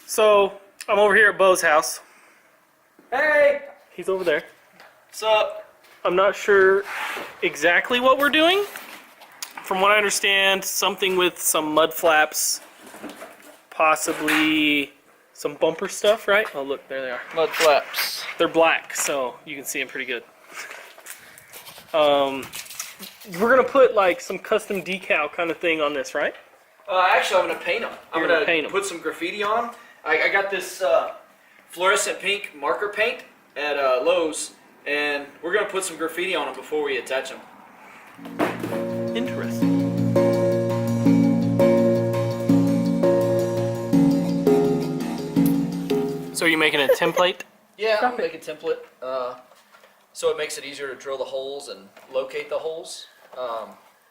So, I'm over here at Beau's house. Hey! He's over there. What's up? I'm not sure exactly what we're doing. From what I understand, something with some mud flaps, possibly some bumper stuff, right? Oh look, there they are. Mud flaps. They're black, so you can see them pretty good. We're gonna put like some custom decal kind of thing on this, right? Actually, I'm gonna paint them. I'm gonna paint them. Put some graffiti on them. I got this fluorescent pink marker paint at Lowe's, and we're gonna put some graffiti on them before we attach them. Interesting. So are you making a template? Yeah, I'm gonna make a template so it makes it easier to drill the holes and locate the holes.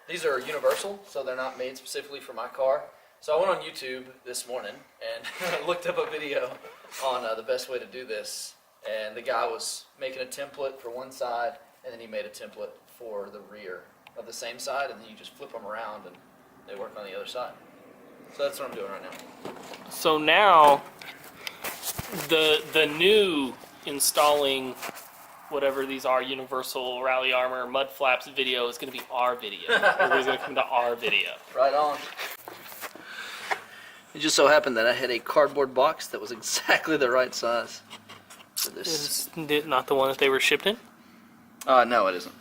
These are universal, so they're not made specifically for my car. So I went on YouTube this morning and looked up a video on the best way to do this. And the guy was making a template for one side, and then he made a template for the rear of the same side, and then you just flip them around and they work on the other side. So that's what I'm doing right now. So now, the new installing whatever these are, universal rally armor, mud flaps video is going to be our video. Everybody's going to come to our video. Right on. It just so happened that I had a cardboard box that was exactly the right size for this. Is it not the one that they were shipped in? No, it isn't.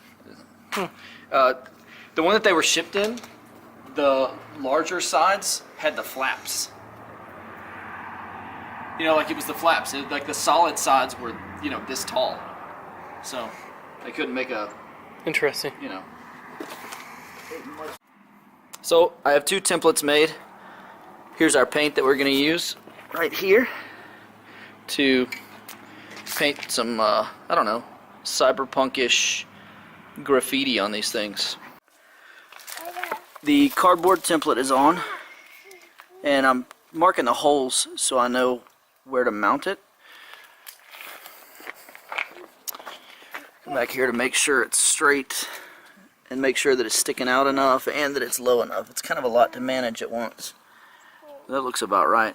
The one that they were shipped in, the larger sides had the flaps. You know, like it was the flaps. Like the solid sides were, you know, this tall. So they couldn't make a, Interesting. you know. So I have two templates made. Here's our paint that we're going to use right here to paint some, I don't know, cyberpunkish graffiti on these things. The cardboard template is on, and I'm marking the holes so I know where to mount it. Come back here to make sure it's straight and make sure that it's sticking out enough and that it's low enough. It's kind of a lot to manage at once. That looks about right.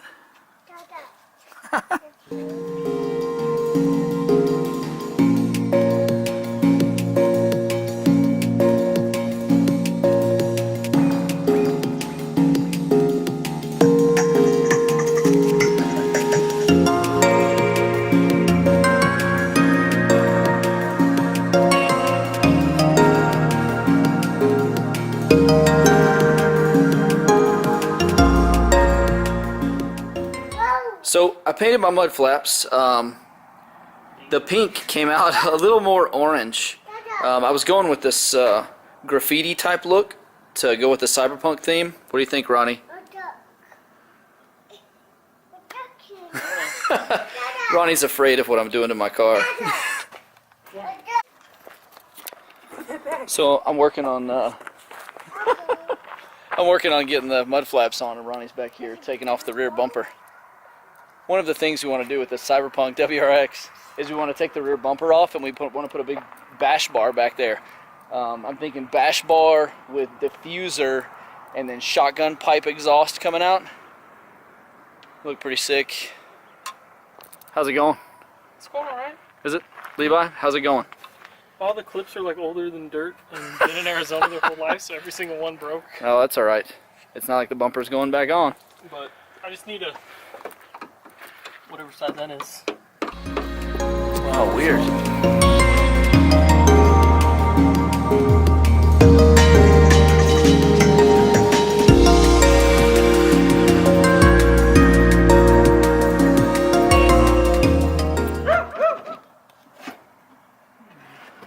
So I painted my mud flaps. The pink came out a little more orange. I was going with this graffiti type look to go with the cyberpunk theme. What do you think, Ronnie? Ronnie's afraid of what I'm doing to my car. So I'm working on getting the mud flaps on, and Ronnie's back here taking off the rear bumper. One of the things we want to do with the Cyberpunk WRX is we want to take the rear bumper off, and we want to put a big bash bar back there. I'm thinking bash bar with diffuser and then shotgun pipe exhaust coming out. Look pretty sick. How's it going? It's going alright. Is it? Levi, how's it going? All the clips are like older than dirt and been in Arizona their whole life, so every single one broke. Oh, that's alright. It's not like the bumper's going back on. But I just need a, whatever side that is. Oh, weird.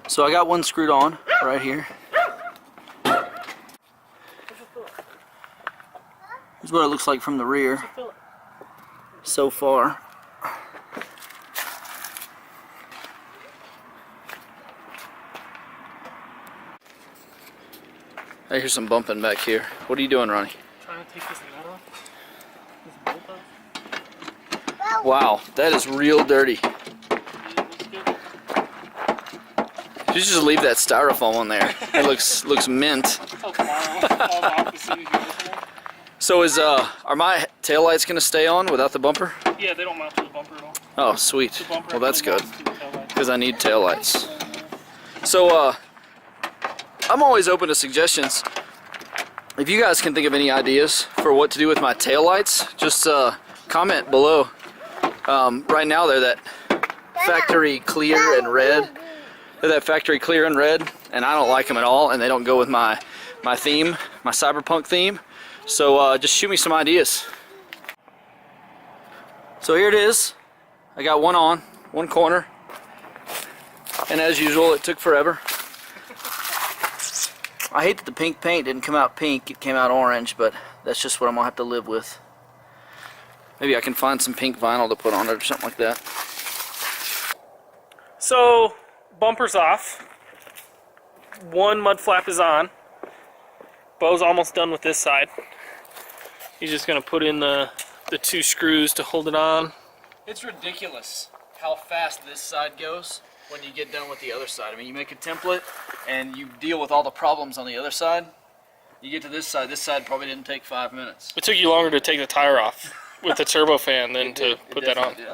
So I got one screwed on right here. Here's what it looks like from the rear so far. I hear some bumping back here. What are you doing, Ronnie? Trying to take this nut off. This bolt off. Wow, that is real dirty. You should just leave that styrofoam on there. It looks mint. So is are my taillight's gonna stay on without the bumper? Yeah, they don't mount to the bumper at all. Oh, sweet. The bumper Well, that's good, mounts to the taillight. because I need taillights. So, I'm always open to suggestions. If you guys can think of any ideas for what to do with my taillights, just comment below. Right now they're that factory clear and red. They're that factory clear and red, and I don't like them at all, and they don't go with my theme, my Cyberpunk theme. So just shoot me some ideas. So here it is. I got one on, one corner, and as usual, it took forever. I hate that the pink paint didn't come out pink, it came out orange, but that's just what I'm gonna have to live with. Maybe I can find some pink vinyl to put on it or something like that. So, bumper's off. One mud flap is on. Beau's almost done with this side. He's just gonna put in the 2 screws to hold it on. It's ridiculous how fast this side goes when you get done with the other side. I mean, you make a template and you deal with all the problems on the other side. You get to this side probably didn't take 5 minutes. It took you longer to take the tire off with the turbofan than to put that on. Did.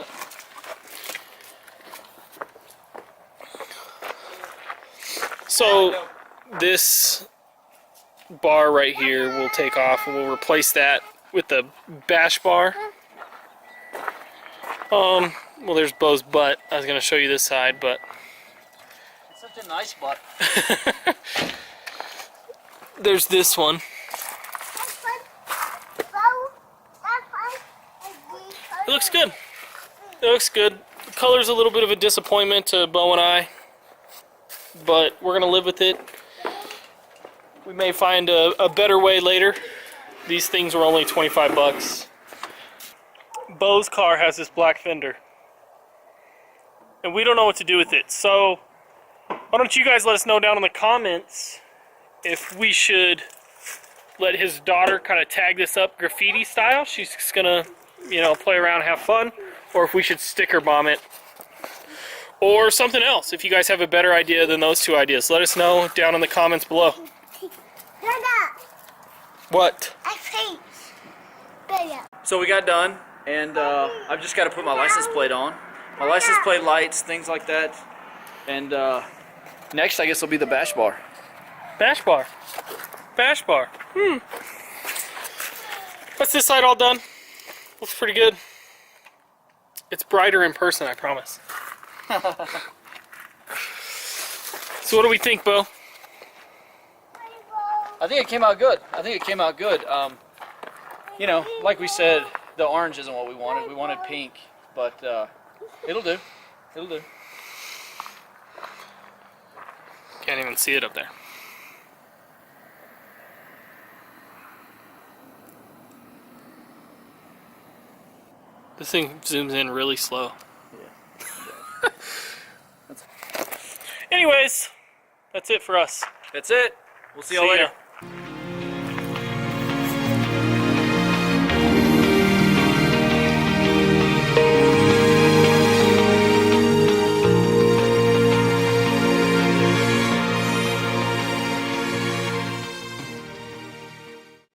So this bar right here will take off, and we'll replace that with the bash bar. Well, there's Beau's butt. I was gonna show you this side, but It's such a nice butt. there's this one. It looks good. It looks good. The color's a little bit of a disappointment to Beau and I, but we're gonna live with it. We may find a better way later. These things were only 25 bucks. Beau's car has this black fender, and we don't know what to do with it. So why don't you guys let us know down in the comments if we should let his daughter kind of tag this up graffiti style. She's just gonna, you know, play around, have fun, or if we should sticker bomb it, or something else. If you guys have a better idea than those 2 ideas, let us know down in the comments below. What? I paint. Better. So we got done, and I've just got to put my license plate on. My license plate lights, things like that. And next, I guess, will be the bash bar. Bash bar. Bash bar. That's this side all done. Looks pretty good. It's brighter in person, I promise. So what do we think, Beau? I think it came out good. You know, like we said, the orange isn't what we wanted. We wanted pink, but it'll do. It'll do. Can't even see it up there. This thing zooms in really slow. Yeah. Anyways, that's it for us. That's it. We'll see y'all See ya. later.